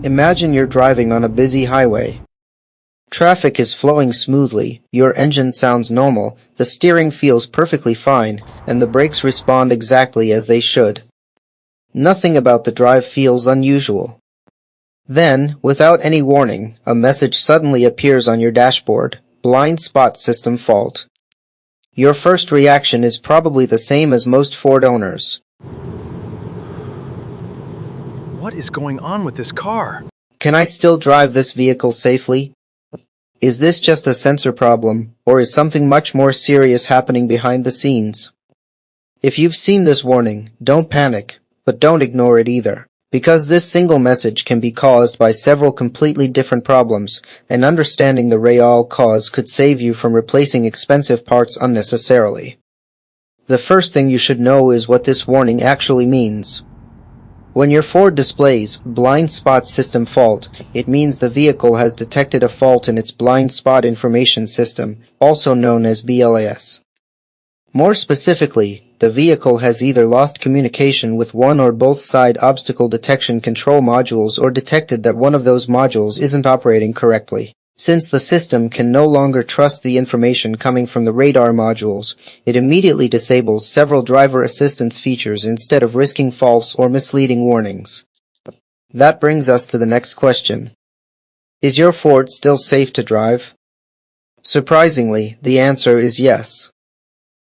Imagine you're driving on a busy highway. Traffic is flowing smoothly, your engine sounds normal, the steering feels perfectly fine, and the brakes respond exactly as they should. Nothing about the drive feels unusual. Then, without any warning, a message suddenly appears on your dashboard: blind spot system fault. Your first reaction is probably the same as most Ford owners. What is going on with this car? Can I still drive this vehicle safely? Is this just a sensor problem, or is something much more serious happening behind the scenes? If you've seen this warning, don't panic, but don't ignore it either, because this single message can be caused by several completely different problems, and understanding the real cause could save you from replacing expensive parts unnecessarily. The first thing you should know is what this warning actually means. When your Ford displays blind spot system fault, it means the vehicle has detected a fault in its blind spot information system, also known as BLIS. More specifically, the vehicle has either lost communication with one or both side obstacle detection control modules or detected that one of those modules isn't operating correctly. Since the system can no longer trust the information coming from the radar modules, it immediately disables several driver assistance features instead of risking false or misleading warnings. That brings us to the next question. Is your Ford still safe to drive? Surprisingly, the answer is yes.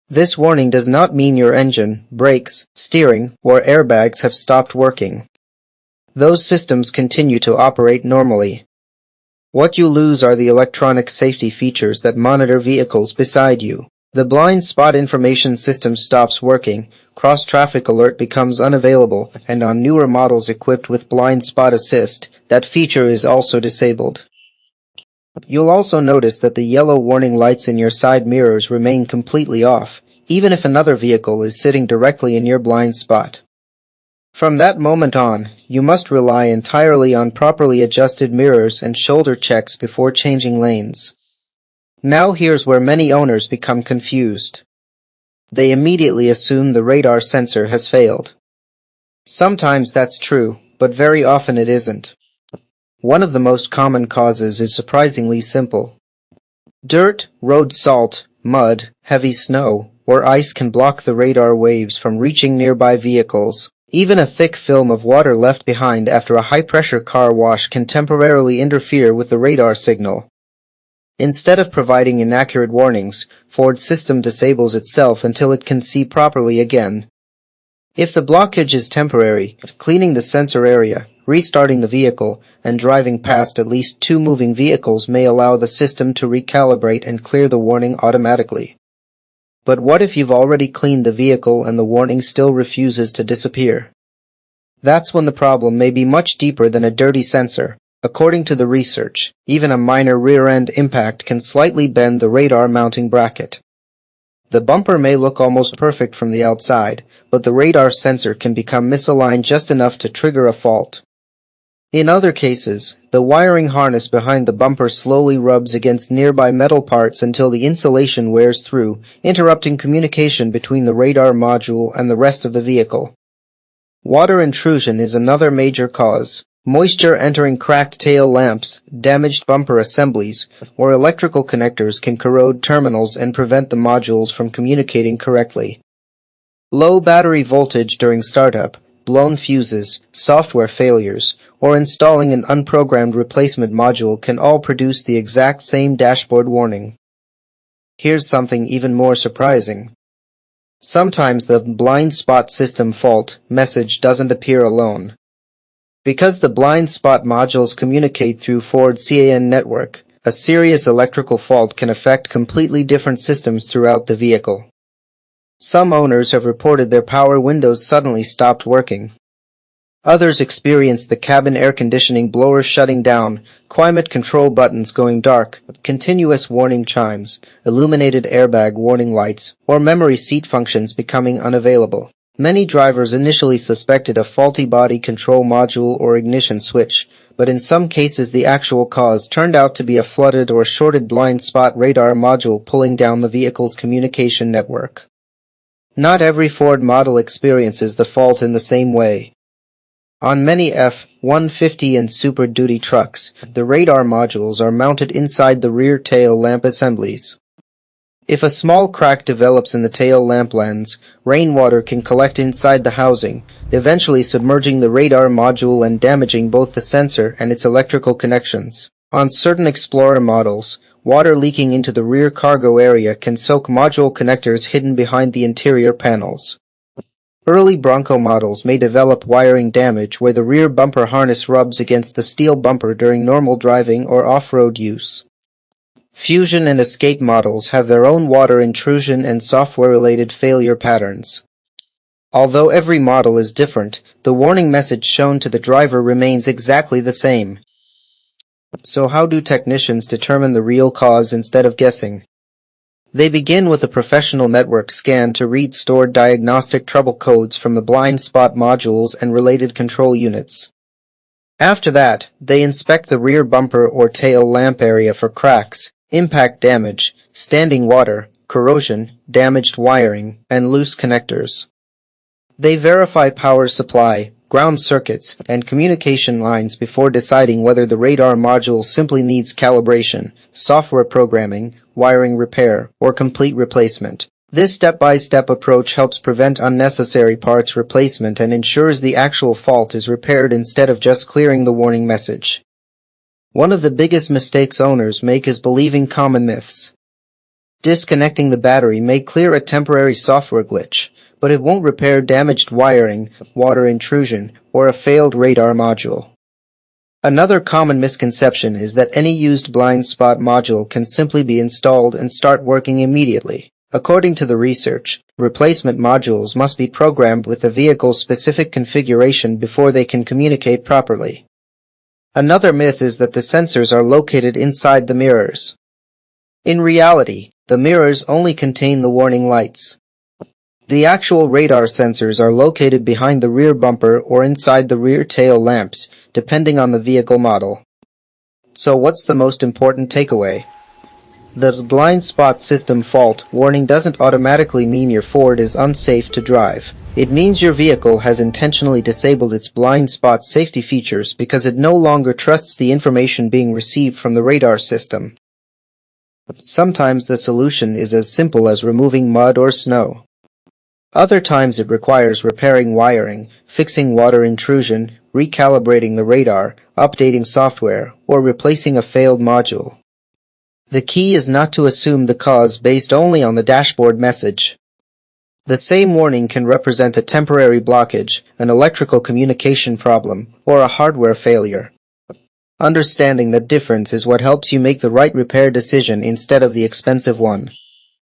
This warning does not mean your engine, brakes, steering, or airbags have stopped working. Those systems continue to operate normally. What you lose are the electronic safety features that monitor vehicles beside you. The blind spot information system stops working, cross-traffic alert becomes unavailable, and on newer models equipped with blind spot assist, that feature is also disabled. You'll also notice that the yellow warning lights in your side mirrors remain completely off, even if another vehicle is sitting directly in your blind spot. From that moment on, you must rely entirely on properly adjusted mirrors and shoulder checks before changing lanes. Now here's where many owners become confused. They immediately assume the radar sensor has failed. Sometimes that's true, but very often it isn't. One of the most common causes is surprisingly simple. Dirt, road salt, mud, heavy snow, or ice can block the radar waves from reaching nearby vehicles. Even a thick film of water left behind after a high-pressure car wash can temporarily interfere with the radar signal. Instead of providing inaccurate warnings, Ford's system disables itself until it can see properly again. If the blockage is temporary, cleaning the sensor area, restarting the vehicle, and driving past at least 2 moving vehicles may allow the system to recalibrate and clear the warning automatically. But what if you've already cleaned the vehicle and the warning still refuses to disappear? That's when the problem may be much deeper than a dirty sensor. According to the research, even a minor rear-end impact can slightly bend the radar mounting bracket. The bumper may look almost perfect from the outside, but the radar sensor can become misaligned just enough to trigger a fault. In other cases, the wiring harness behind the bumper slowly rubs against nearby metal parts until the insulation wears through, interrupting communication between the radar module and the rest of the vehicle. Water intrusion is another major cause. Moisture entering cracked tail lamps, damaged bumper assemblies, or electrical connectors can corrode terminals and prevent the modules from communicating correctly. Low battery voltage during startup, blown fuses, software failures, or installing an unprogrammed replacement module can all produce the exact same dashboard warning. Here's something even more surprising. Sometimes the blind spot system fault message doesn't appear alone. Because the blind spot modules communicate through Ford's CAN network, a serious electrical fault can affect completely different systems throughout the vehicle. Some owners have reported their power windows suddenly stopped working. Others experienced the cabin air conditioning blower shutting down, climate control buttons going dark, continuous warning chimes, illuminated airbag warning lights, or memory seat functions becoming unavailable. Many drivers initially suspected a faulty body control module or ignition switch, but in some cases the actual cause turned out to be a flooded or shorted blind spot radar module pulling down the vehicle's communication network. Not every Ford model experiences the fault in the same way. On many F-150 and Super Duty trucks, the radar modules are mounted inside the rear tail lamp assemblies. If a small crack develops in the tail lamp lens, rainwater can collect inside the housing, eventually submerging the radar module and damaging both the sensor and its electrical connections. On certain Explorer models, water leaking into the rear cargo area can soak module connectors hidden behind the interior panels. Early Bronco models may develop wiring damage where the rear bumper harness rubs against the steel bumper during normal driving or off-road use. Fusion and Escape models have their own water intrusion and software-related failure patterns. Although every model is different, the warning message shown to the driver remains exactly the same. So how do technicians determine the real cause instead of guessing? They begin with a professional network scan to read stored diagnostic trouble codes from the blind spot modules and related control units. After that, they inspect the rear bumper or tail lamp area for cracks, impact damage, standing water, corrosion, damaged wiring, and loose connectors. They verify power supply, ground circuits, and communication lines before deciding whether the radar module simply needs calibration, software programming, wiring repair, or complete replacement. This step-by-step approach helps prevent unnecessary parts replacement and ensures the actual fault is repaired instead of just clearing the warning message. One of the biggest mistakes owners make is believing common myths. Disconnecting the battery may clear a temporary software glitch, but it won't repair damaged wiring, water intrusion, or a failed radar module. Another common misconception is that any used blind spot module can simply be installed and start working immediately. According to the research, replacement modules must be programmed with the vehicle's specific configuration before they can communicate properly. Another myth is that the sensors are located inside the mirrors. In reality, the mirrors only contain the warning lights. The actual radar sensors are located behind the rear bumper or inside the rear tail lamps, depending on the vehicle model. So what's the most important takeaway? The blind spot system fault warning doesn't automatically mean your Ford is unsafe to drive. It means your vehicle has intentionally disabled its blind spot safety features because it no longer trusts the information being received from the radar system. Sometimes the solution is as simple as removing mud or snow. Other times it requires repairing wiring, fixing water intrusion, recalibrating the radar, updating software, or replacing a failed module. The key is not to assume the cause based only on the dashboard message. The same warning can represent a temporary blockage, an electrical communication problem, or a hardware failure. Understanding the difference is what helps you make the right repair decision instead of the expensive one.